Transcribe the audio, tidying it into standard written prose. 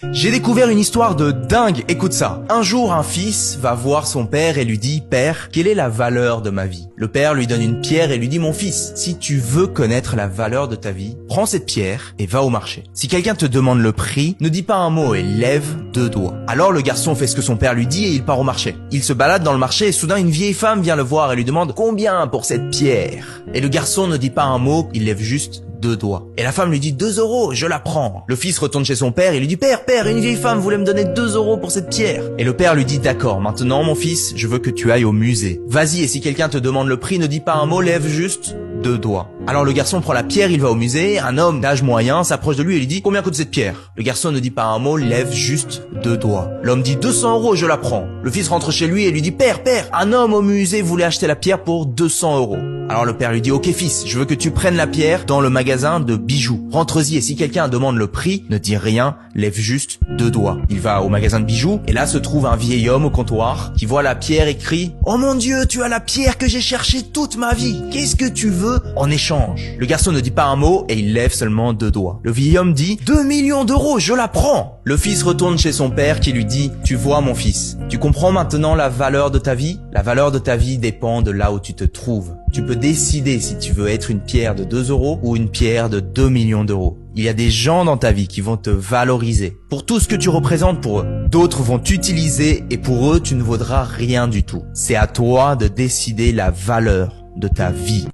J'ai découvert une histoire de dingue, écoute ça. Un jour, un fils va voir son père et lui dit « Père, quelle est la valeur de ma vie ?» Le père lui donne une pierre et lui dit « Mon fils, si tu veux connaître la valeur de ta vie, prends cette pierre et va au marché. Si quelqu'un te demande le prix, ne dis pas un mot et lève 2 doigts. » Alors le garçon fait ce que son père lui dit et il part au marché. Il se balade dans le marché et soudain une vieille femme vient le voir et lui demande « Combien pour cette pierre ?» Et le garçon ne dit pas un mot, il lève juste 2 doigts. Et la femme lui dit 2 €, je la prends. Le fils retourne chez son père et lui dit père, une vieille femme voulait me donner 2 € pour cette pierre. Et le père lui dit d'accord, maintenant mon fils, je veux que tu ailles au musée. Vas-y et si quelqu'un te demande le prix, ne dis pas un mot, lève juste 2 doigts. Alors le garçon prend la pierre, il va au musée, un homme d'âge moyen s'approche de lui et lui dit combien coûte cette pierre? Le garçon ne dit pas un mot, lève juste 2 doigts. L'homme dit 200 €, je la prends. Le fils rentre chez lui et lui dit père, un homme au musée voulait acheter la pierre pour 200 €. Alors le père lui dit ok fils, je veux que tu prennes la pierre dans le magasin de bijoux. Rentre-y et si quelqu'un demande le prix, ne dis rien, lève juste 2 doigts. Il va au magasin de bijoux et là se trouve un vieil homme au comptoir qui voit la pierre et crie oh mon Dieu, tu as la pierre que j'ai cherchée toute ma vie. Qu'est-ce que tu veux en échange? Le garçon ne dit pas un mot et il lève seulement 2 doigts. Le vieil homme dit 2 millions d'euros, je la prends. Le fils retourne chez son père qui lui dit tu vois mon fils, tu comprends maintenant la valeur de ta vie? La valeur de ta vie dépend de là où tu te trouves. Tu peux décider si tu veux être une pierre de 2 € ou une pierre de 2 millions d'euros. Il y a des gens dans ta vie qui vont te valoriser pour tout ce que tu représentes pour eux. D'autres vont t'utiliser et pour eux, tu ne vaudras rien du tout. C'est à toi de décider la valeur de ta vie.